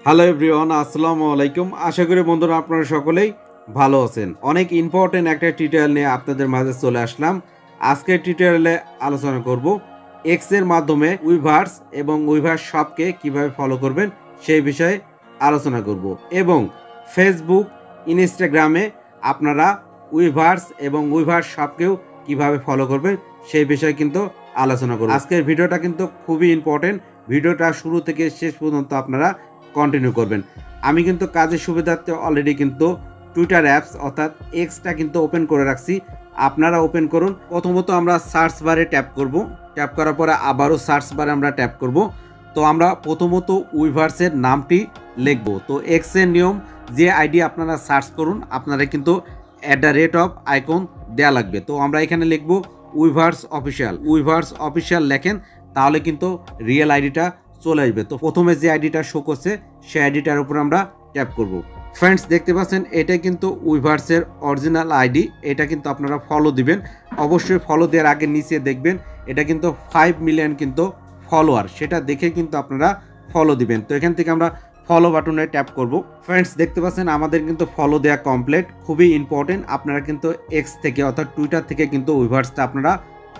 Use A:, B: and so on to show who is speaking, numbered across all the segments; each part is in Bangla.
A: হ্যালো এভরিওয়ান, আসসালামু আলাইকুম। আশা করি বন্ধুরা আপনারা সকলেই ভালো আছেন। অনেক ইম্পর্টেন্ট একটা টিউটোরিয়াল নিয়ে আপনাদের মাঝে চলে আসলাম। আজকের টিউটোরিয়ালে আলোচনা করব এক্স এর মাধ্যমে উইভার্স এবং উইভার্স শপকে কিভাবে ফলো করবেন সেই বিষয়ে আলোচনা করব, এবং ফেসবুক ইনস্টাগ্রামে আপনারা উইভার্স এবং উইভার্স শপকেও কিভাবে ফলো করবেন সেই বিষয়ে কিন্তু আলোচনা করব। আজকের ভিডিওটা কিন্তু খুবই ইম্পর্টেন্ট। ভিডিওটা শুরু থেকে শেষ পর্যন্ত আপনারা কন্টিনিউ করবেন। আমি কিন্তু কাজের সুবিধার্থে অলরেডি কিন্তু টুইটার অ্যাপস অর্থাৎ এক্সটা কিন্তু ওপেন করে রাখছি, আপনারা ওপেন করুন। প্রথমত আমরা সার্চ বারে ট্যাপ করব, ট্যাপ করার পরে আবারও সার্চ বারে আমরা ট্যাপ করব। তো আমরা প্রথমত উইভার্সের নামটি লিখব। তো এক্স এর নিয়ম, যে আইডি আপনারা সার্চ করুন আপনারা কিন্তু @আইকন দেয়া লাগবে। তো আমরা এখানে লিখব উইভার্স অফিসিয়াল। উইভার্স অফিসিয়াল লেখেন তাহলে কিন্তু রিয়েল আইডিটা চলে আসবে। তো প্রথমে যে আইডিটা শো করছে সেই আইডিটার উপর আমরা ট্যাপ করব। ফ্রেন্ডস, দেখতে পাচ্ছেন এটা কিন্তু উইভার্সের অরিজিনাল আইডি। এটা কিন্তু আপনারা ফলো দিবেন। অবশ্যই ফলো দেওয়ার আগে নিচে দেখবেন এটা কিন্তু 5 মিলিয়ন কিন্তু ফলোয়ার, সেটা দেখে কিন্তু আপনারা ফলো দিবেন। তো এখান থেকে আমরা ফলো বাটনে ট্যাপ করব। ফ্রেন্ডস, দেখতে পাচ্ছেন আমাদের কিন্তু ফলো দেওয়া কমপ্লিট। খুবই ইম্পর্টেন্ট, আপনারা কিন্তু এক্স থেকে অর্থাৎ টুইটার থেকে কিন্তু উইভার্সটা আপনারা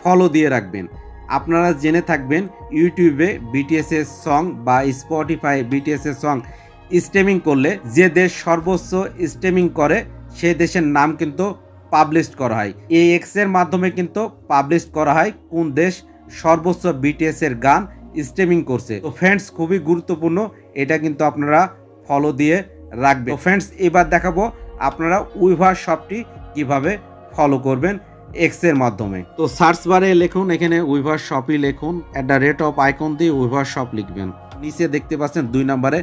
A: ফলো দিয়ে রাখবেন। আপনারা জেনে থাকবেন ইউটিউবে বিটিএস এর সং বা স্পটিফাই বিটিএস এর সং স্ট্রিমিং করলে যে দেশ সর্বোচ্চ স্ট্রিমিং করে সে দেশের নাম কিন্তু পাবলিশ করা হয়। এই এক্স এর মাধ্যমে কিন্তু পাবলিশ করা হয় কোন দেশ সর্বোচ্চ বিটিএস এর গান স্ট্রিমিং করছে। তো ফ্রেন্ডস, খুবই গুরুত্বপূর্ণ, এটা কিন্তু আপনারা ফলো দিয়ে রাখবেন। তো ফ্রেন্ডস, এবার দেখাবো আপনারা উইভার্স শপটি কিভাবে ফলো করবেন এক্স এর মাধ্যমে। তো সার্চ বারে লিখুন, এখানে উইভার্স শপই লিখুন, @আইকন দিয়ে উইভার্স শপ লিখবেন। নিচে দেখতে পাচ্ছেন 2 নম্বরে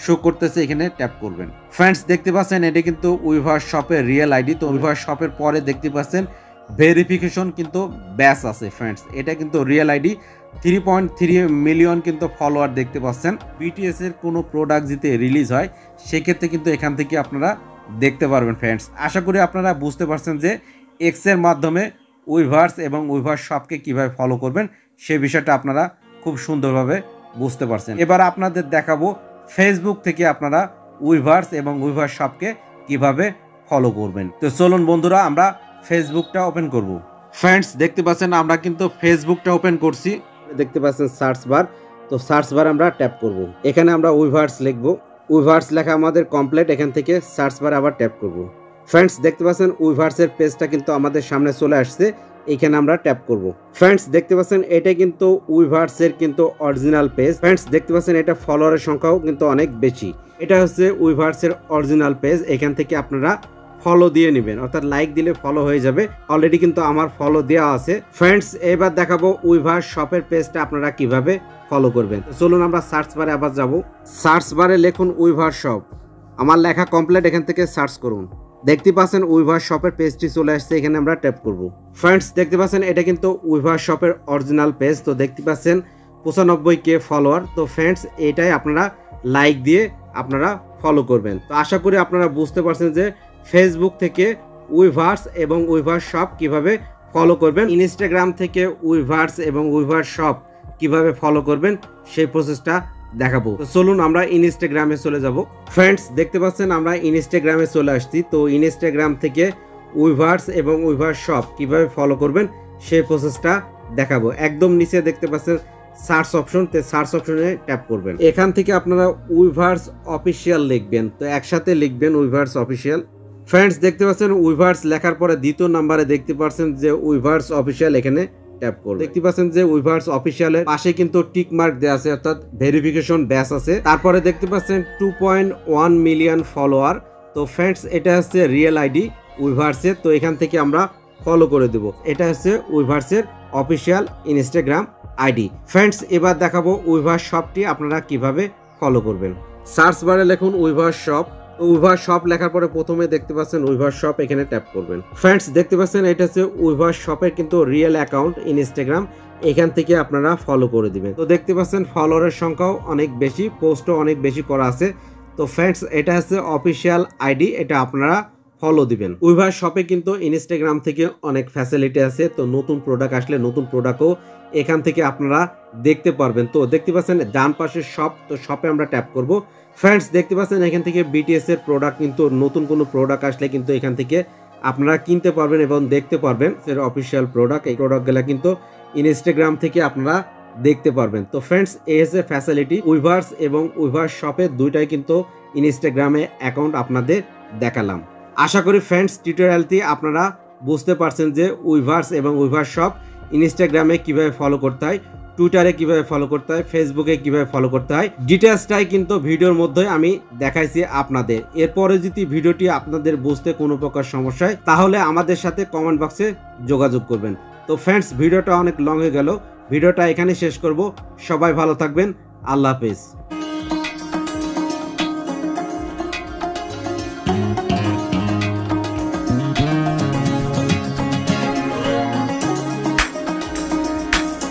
A: শো করতেছে, এখানে ট্যাপ করবেন। ফ্রেন্ডস, দেখতে পাচ্ছেন এটা কিন্তু উইভার্স শপের রিয়েল আইডি। তো উইভার্স শপের পরে দেখতে পাচ্ছেন ভেরিফিকেশন কিন্তু ব্যাস আছে। ফ্রেন্ডস, এটা কিন্তু রিয়েল আইডি। 3.3 মিলিয়ন কিন্তু ফলোয়ার দেখতে পাচ্ছেন। বিটিএস এর কোনো প্রোডাক্ট যদি রিলিজ হয় সেক্ষেত্রে কিন্তু এখান থেকে আপনারা দেখতে পারবেন। ফ্রেন্ডস, আশা করি আপনারা বুঝতে পারছেন যে এক্স এর মাধ্যমে উইভার্স এবং উইভার্স শপকে কিভাবে ফলো করবেন সেই বিষয়টা আপনারা খুব সুন্দরভাবে বুঝতে পারছেন। এবার আপনাদের দেখাবো ফেসবুক থেকে আপনারা উইভার্স এবং উইভার্স শপকে কিভাবে ফলো করবেন। তো চলুন বন্ধুরা, আমরা ফেসবুকটা ওপেন করব। ফ্রেন্ডস, দেখতে পাচ্ছেন আমরা কিন্তু ফেসবুকটা ওপেন করছি। দেখতে পাচ্ছেন সার্চ বার। তো সার্চ বার আমরা ট্যাপ করব। এখানে আমরা উইভার্স লিখব। উইভার্স লেখা আমাদের কমপ্লিট। এখান থেকে সার্চ বারে আবার ট্যাপ করব। ফ্রেন্ডস, দেখতে পাচ্ছেন উইভার্সের পেজটা কিন্তু আমাদের সামনে চলে আসছে। এখানে আমরা ট্যাপ করব। ফ্রেন্ডস, দেখতে পাচ্ছেন এটা কিন্তু উইভার্সের কিন্তু অরিজিনাল পেজ। ফ্রেন্ডস, দেখতে পাচ্ছেন এটা ফলোয়ারের সংখ্যাও কিন্তু অনেক বেশি। এটা হচ্ছে উইভার্সের অরিজিনাল পেজ। এখান থেকে আপনারা ফলো দিয়ে নেবেন, অর্থাৎ লাইক দিলে ফলো হয়ে যাবে। অলরেডি কিন্তু আমার ফলো দেওয়া আছে। ফ্রেন্ডস, এবার দেখাবো উইভার্স শপের পেজটা আপনারা কিভাবে ফলো করবেন। চলুন আমরা সার্চ বারে আবার যাব। সার্চ বারে লিখুন উইভার্স শপ। আমার লেখা কমপ্লিট। এখান থেকে সার্চ করুন। দেখতে পাচ্ছেন উইভার্স শপের পেজটি চলে আসছে। এখানে আমরা ট্যাপ করব। ফ্রেন্ডস, দেখতে পাচ্ছেন এটা কিন্তু উইভার্স শপের অরিজিনাল পেজ। তো দেখতে পাচ্ছেন 95K ফলোয়ার। তো ফ্রেন্ডস, এটাই আপনারা লাইক দিয়ে আপনারা ফলো করবেন। তো আশা করি আপনারা বুঝতে পারছেন যে ফেসবুক থেকে উইভার্স এবং উইভার্স শপ কিভাবে ফলো করবেন। ইনস্টাগ্রাম থেকে উইভার্স এবং উইভার্স শপ কিভাবে ফলো করবেন সেই প্রসেসটা দেখাবো। তো চলুন আমরা ইনস্টাগ্রামে চলে যাব। ফ্রেন্ডস, দেখতে পাচ্ছেন আমরা ইনস্টাগ্রামে চলে আসছি। তো ইনস্টাগ্রাম থেকে উইভার্স এবং উইভার্স শপ কিভাবে ফলো করবেন সেই প্রসেসটা দেখাবো। একদম নিচে দেখতে পাচ্ছেন সার্চ অপশন, তে সার্চ অপশনে ট্যাপ করবেন। এখান থেকে আপনারা উইভার্স অফিসিয়াল লিখবেন। তো একসাথে লিখবেন উইভার্স অফিসিয়াল। ফ্রেন্ডস, দেখতে পাচ্ছেন উইভার্স লেখার পরে দ্বিতীয় নাম্বারে দেখতে পাচ্ছেন যে উইভার্স অফিসিয়াল, এখানে ট্যাপ করুন। দেখতে পাচ্ছেন যে উইভার্স অফিসিয়ালের পাশে কিন্তু টিক মার্ক দেওয়া আছে, অর্থাৎ ভেরিফিকেশন ব্যাস আছে। তারপরে দেখতে পাচ্ছেন 2.1 মিলিয়ন ফলোয়ার। তো ফ্রেন্ডস, এটা হচ্ছে রিয়েল আইডি উইভার্সের। তো এখান থেকে আমরা ফলো করে দেব। এটা হচ্ছে উইভার্সের অফিসিয়াল ইনস্টাগ্রাম আইডি। ফ্রেন্ডস, এবার দেখাবো উইভার্স শপটি আপনারা কিভাবে ফলো করবেন। সার্চ বারে লিখুন উইভার্স শপ। উইভার্স শপ লেখার পরে প্রথমে দেখতে পাচ্ছেন উইভার্স শপ, এখানে ট্যাপ করবেন। ফ্রেন্ডস, দেখতে পাচ্ছেন এটা হচ্ছে উইভার্স শপের কিন্তু রিয়েল অ্যাকাউন্ট ইনস্টাগ্রাম। এখান থেকে আপনারা ফলো করে দিবেন। তো দেখতে পাচ্ছেন ফলোয়ারের সংখ্যাও অনেক বেশি, পোস্টও অনেক বেশি করা আছে। তো ফ্রেন্ডস, এটা হচ্ছে অফিসিয়াল আইডি, এটা আপনারা ফলো দিবেন। উইভার্স শপে কিন্তু ইনস্টাগ্রাম থেকে অনেক ফ্যাসিলিটি আছে। তো নতুন প্রোডাক্ট আসলে নতুন প্রোডাক্টও এখান থেকে আপনারা দেখতে পারবেন। তো দেখতে পাচ্ছেন ডান পাশের শপ। তো শপে আমরা ট্যাপ করব। ফ্রেন্ডস দেখতে পাচ্ছেন এখান থেকে বিটিএস এর প্রোডাক্ট কিন্তু নতুন কোনো প্রোডাক্ট আসলে কিন্তু এখান থেকে আপনারা কিনতে পারবেন এবং দেখতে পারবেন এর অফিসিয়াল প্রোডাক্ট। এই প্রোডাক্টগুলো কিন্তু ইনস্টাগ্রাম থেকে আপনারা দেখতে পারবেন। তো ফ্রেন্ডস এই হচ্ছে ফ্যাসিলিটি, উইভার্স এবং উইভার্স শপে দুইটাই কিন্তু ইনস্টাগ্রামে অ্যাকাউন্ট আপনাদের দেখালাম। আশা করি ফ্রেন্ডস টিউটোরিয়ালটি আপনারা বুঝতে পারছেন যে উইভার্স এবং উইভার্স শপ ইনস্টাগ্রামে কিভাবে ফলো করতে হয়, টুইটারে কিভাবে ফলো করতে হয়, ফেসবুকে কিভাবে ফলো করতে হয়, ডিটেলসটাই কিন্তু ভিডিওর মধ্যে আমি দেখাইছি আপনাদের। এরপরে যদি ভিডিওটি আপনাদের বুঝতে কোনো প্রকার সমস্যা হয় তাহলে আমাদের সাথে কমেন্ট বক্সে যোগাযোগ করবেন। তো ফ্রেন্ডস ভিডিওটা অনেক লং হয়ে গেল, ভিডিওটা এখানে শেষ করব। সবাই ভালো থাকবেন, আল্লাহ হাফেজ।